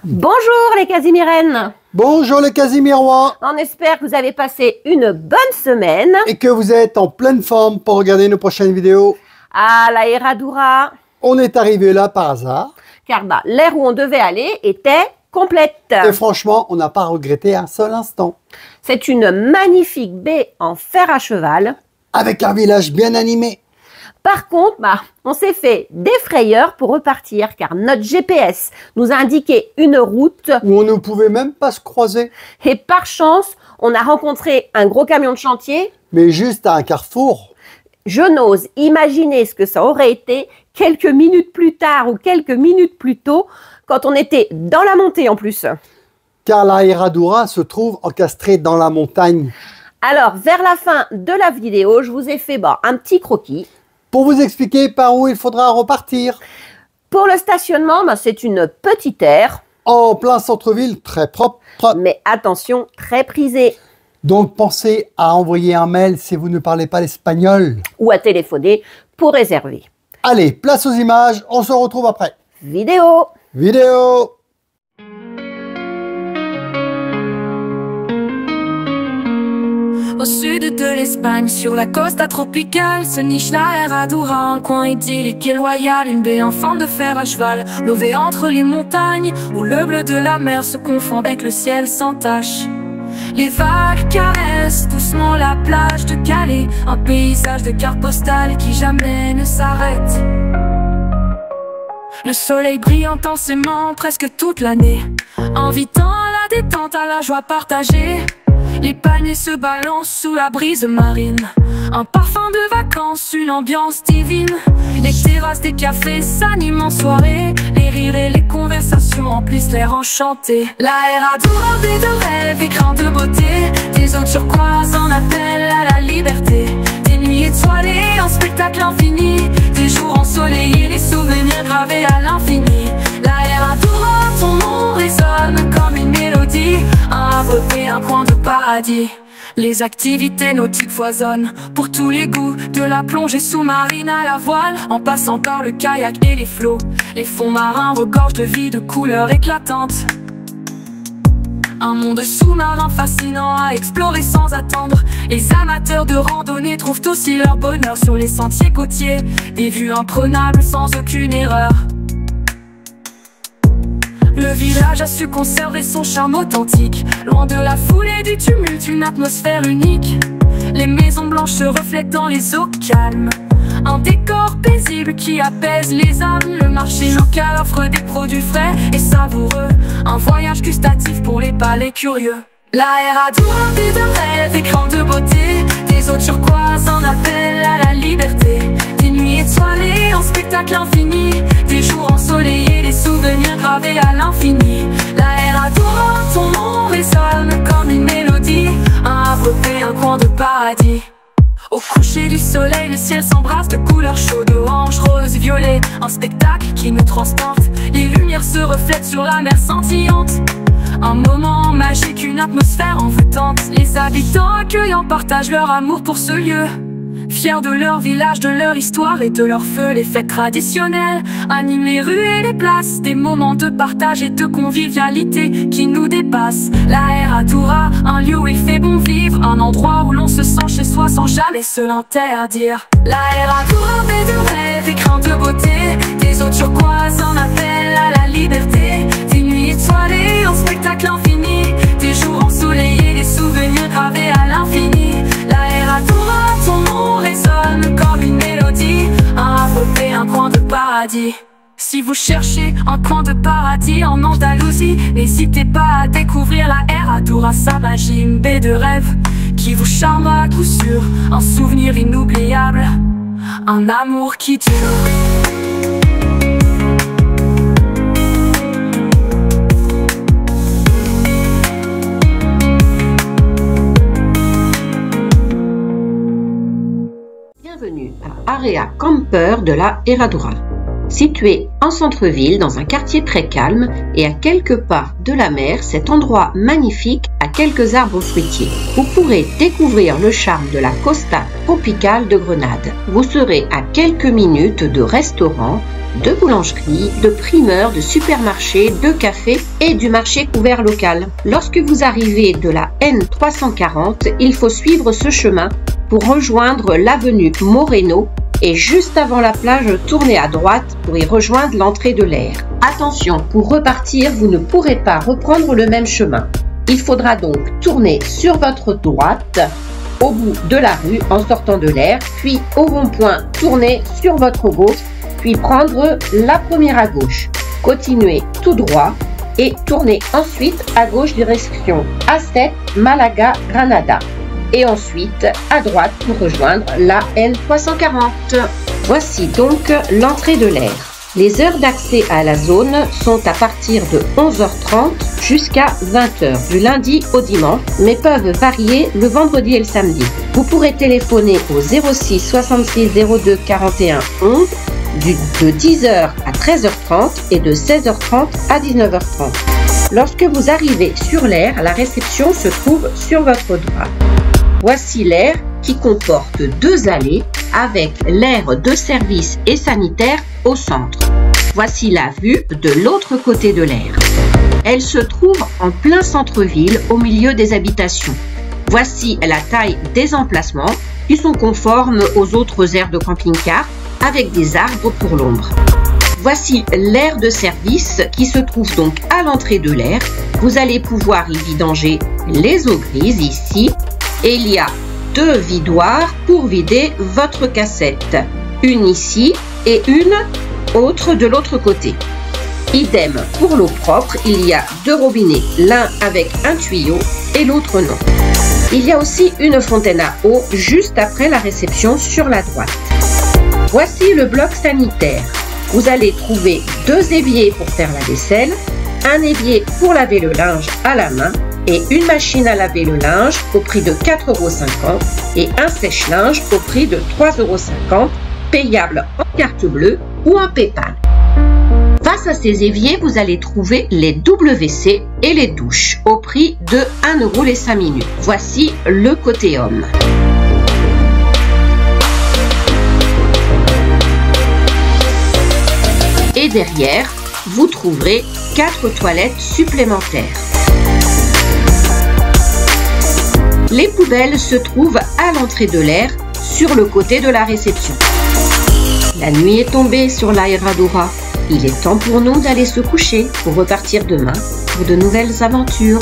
Bonjour les Casimirennes. Bonjour les Casimirois. On espère que vous avez passé une bonne semaine. Et que vous êtes en pleine forme pour regarder nos prochaines vidéos. À la Herradura. On est arrivé là par hasard. Car l'aire où on devait aller était complète. Et franchement, on n'a pas regretté un seul instant. C'est une magnifique baie en fer à cheval. Avec un village bien animé. Par contre, on s'est fait des frayeurs pour repartir car notre GPS nous a indiqué une route où on ne pouvait même pas se croiser. Et par chance, on a rencontré un gros camion de chantier. Mais juste à un carrefour. Je n'ose imaginer ce que ça aurait été quelques minutes plus tard ou quelques minutes plus tôt quand on était dans la montée en plus. Car la Herradura se trouve encastrée dans la montagne. Alors, vers la fin de la vidéo, je vous ai fait un petit croquis. Pour vous expliquer par où il faudra repartir. Pour le stationnement, c'est une petite aire. En plein centre-ville, très propre. Mais attention, très prisée. Donc pensez à envoyer un mail si vous ne parlez pas l'espagnol. Ou à téléphoner pour réserver. Allez, place aux images, on se retrouve après. Vidéo. Vidéo. Au sud de l'Espagne, sur la costa tropicale, se niche la Herradura, un coin idyllique et loyal, une baie en forme de fer à cheval, levée entre les montagnes, où le bleu de la mer se confond avec le ciel sans tache. Les vagues caressent doucement la plage de Calais, un paysage de carte postale qui jamais ne s'arrête. Le soleil brille intensément presque toute l'année, invitant à la détente, à la joie partagée. Les palmiers se balancent sous la brise marine, un parfum de vacances, une ambiance divine. Les terrasses des cafés s'animent en soirée, les rires et les conversations emplissent l'air enchanté. La Herradura, baie de rêve, écran de beauté, des eaux turquoises en appel à la liberté. Des nuits étoilées, un spectacle infini, des jours ensoleillés, les souvenirs gravés à l'infini. La Herradura, ton nom résonne comme une mélodie, un havre et un coin de paradis. Les activités nautiques foisonnent pour tous les goûts, de la plongée sous-marine à la voile, en passant par le kayak et les flots. Les fonds marins regorgent de vie, de couleurs éclatantes. Un monde sous-marin fascinant à explorer sans attendre. Les amateurs de randonnée trouvent aussi leur bonheur sur les sentiers côtiers, des vues imprenables sans aucune erreur. Le village a su conserver son charme authentique, loin de la foule et du tumulte, une atmosphère unique. Les maisons blanches se reflètent dans les eaux calmes, un décor paisible qui apaise les âmes. Le marché local offre des produits frais et savoureux, un voyage gustatif pour les palais curieux. La Herradura, baie de rêve, écran de beauté, des eaux turquoises en appel à la liberté. Des nuits étoilées, un spectacle infini, des jours ensoleillés, des souvenirs gravés à l'infini. La Herradura, ton nom résonne comme une mélodie, un havre et un coin de paradis. Au coucher du soleil, le ciel s'embrasse de couleurs chaudes, orange, rose, violet, un spectacle qui nous transporte. Les lumières se reflètent sur la mer scintillante, un moment magique, une atmosphère envoûtante. Les habitants accueillants partagent leur amour pour ce lieu, fiers de leur village, de leur histoire et de leur feu. Les fêtes traditionnelles animent les rues et les places, des moments de partage et de convivialité qui nous dépassent. La Herradura, un lieu où il fait bon vivre, un endroit où l'on se sent chez soi sans jamais se l'interdire. La Herradura, baie de rêve, écran de beauté, des eaux turquoises en appel à la liberté. Des nuits étoilées, un spectacle infini, des jours ensoleillés, des souvenirs gravés à l'infini. La Herradura, ton nom résonne comme une mélodie, un havre et un coin de paradis. Si vous cherchez un coin de paradis en Andalousie, n'hésitez pas à découvrir la Herradura, sa magie, une baie de rêve qui vous charme à coup sûr, un souvenir inoubliable, un amour qui dure. Bienvenue à Area Camper de la Herradura. Situé en centre-ville, dans un quartier très calme et à quelques pas de la mer, cet endroit magnifique a quelques arbres fruitiers. Vous pourrez découvrir le charme de la costa tropicale de Grenade. Vous serez à quelques minutes de restaurants, de boulangeries, de primeurs, de supermarchés, de cafés et du marché couvert local. Lorsque vous arrivez de la N340, il faut suivre ce chemin pour rejoindre l'avenue Moreno et juste avant la plage, tournez à droite pour y rejoindre l'entrée de l'air. Attention, pour repartir, vous ne pourrez pas reprendre le même chemin. Il faudra donc tourner sur votre droite au bout de la rue en sortant de l'air, puis au rond-point, tourner sur votre gauche, puis prendre la première à gauche. Continuez tout droit et tournez ensuite à gauche direction A7 Malaga Granada et ensuite à droite pour rejoindre la N340. Voici donc l'entrée de l'air. Les heures d'accès à la zone sont à partir de 11h30 jusqu'à 20h du lundi au dimanche, mais peuvent varier le vendredi et le samedi. Vous pourrez téléphoner au 06 66 02 41 11 de 10h à 13h30 et de 16h30 à 19h30. Lorsque vous arrivez sur l'air, la réception se trouve sur votre droite. Voici l'air qui comporte 2 allées avec l'aire de service et sanitaire au centre. Voici la vue de l'autre côté de l'aire. Elle se trouve en plein centre-ville au milieu des habitations. Voici la taille des emplacements qui sont conformes aux autres aires de camping-car avec des arbres pour l'ombre. Voici l'aire de service qui se trouve donc à l'entrée de l'aire. Vous allez pouvoir y vidanger les eaux grises ici et il y a 2 vidoirs pour vider votre cassette. Une ici et une autre de l'autre côté. Idem pour l'eau propre, il y a 2 robinets, l'un avec un tuyau et l'autre non. Il y a aussi une fontaine à eau juste après la réception sur la droite. Voici le bloc sanitaire. Vous allez trouver 2 éviers pour faire la vaisselle, un évier pour laver le linge à la main et une machine à laver le linge au prix de 4,50 € et un sèche-linge au prix de 3,50 € payable en carte bleue ou en PayPal. Face à ces éviers, vous allez trouver les WC et les douches au prix de 1 € les 5 minutes. Voici le côté homme. Et derrière, vous trouverez 4 toilettes supplémentaires. Les poubelles se trouvent à l'entrée de l'air sur le côté de la réception. La nuit est tombée sur la Herradura. Il est temps pour nous d'aller se coucher pour repartir demain pour de nouvelles aventures.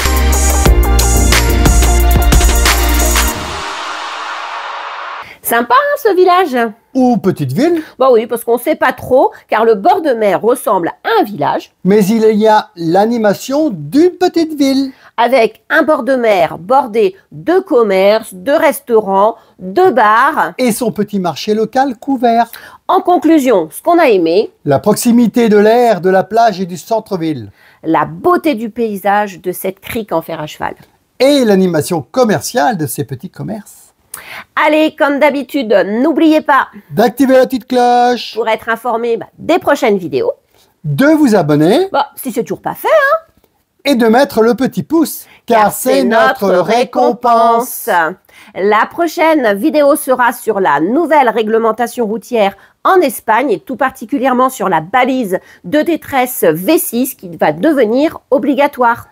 Sympa hein, ce village. Ou petite ville. Bah oui, parce qu'on ne sait pas trop, car le bord de mer ressemble à un village. Mais il y a l'animation d'une petite ville. Avec un bord de mer bordé de commerces, de restaurants, de bars. Et son petit marché local couvert. En conclusion, ce qu'on a aimé. La proximité de l'air, de la plage et du centre-ville. La beauté du paysage de cette crique en fer à cheval. Et l'animation commerciale de ces petits commerces. Allez, comme d'habitude, n'oubliez pas d'activer la petite cloche pour être informé des prochaines vidéos. De vous abonner. Si c'est toujours pas fait, hein. Et de mettre le petit pouce, car c'est notre récompense. La prochaine vidéo sera sur la nouvelle réglementation routière en Espagne et tout particulièrement sur la balise de détresse V6 qui va devenir obligatoire.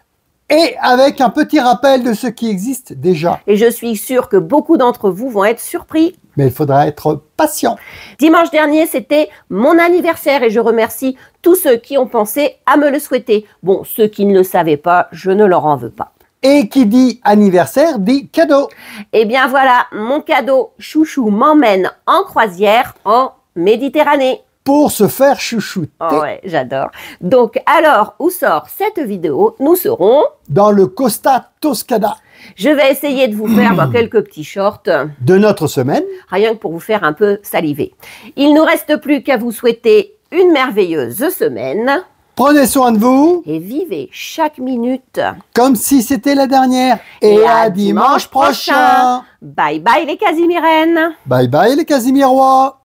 Et avec un petit rappel de ce qui existe déjà. Et je suis sûre que beaucoup d'entre vous vont être surpris. Mais il faudra être patient. Dimanche dernier, c'était mon anniversaire et je remercie tous ceux qui ont pensé à me le souhaiter. Bon, ceux qui ne le savaient pas, je ne leur en veux pas. Et qui dit anniversaire dit cadeau. Eh bien voilà, mon cadeau, Chouchou m'emmène en croisière en Méditerranée. Pour se faire chouchouter. Oh ouais, j'adore. Donc, alors, où sort cette vidéo? Nous serons dans le Costa Toscana. Je vais essayer de vous faire quelques petits shorts de notre semaine. Rien que pour vous faire un peu saliver. Il ne nous reste plus qu'à vous souhaiter une merveilleuse semaine. Prenez soin de vous. Et vivez chaque minute comme si c'était la dernière. Et à dimanche prochain. Bye bye les Casimirennes. Bye bye les Casimirois.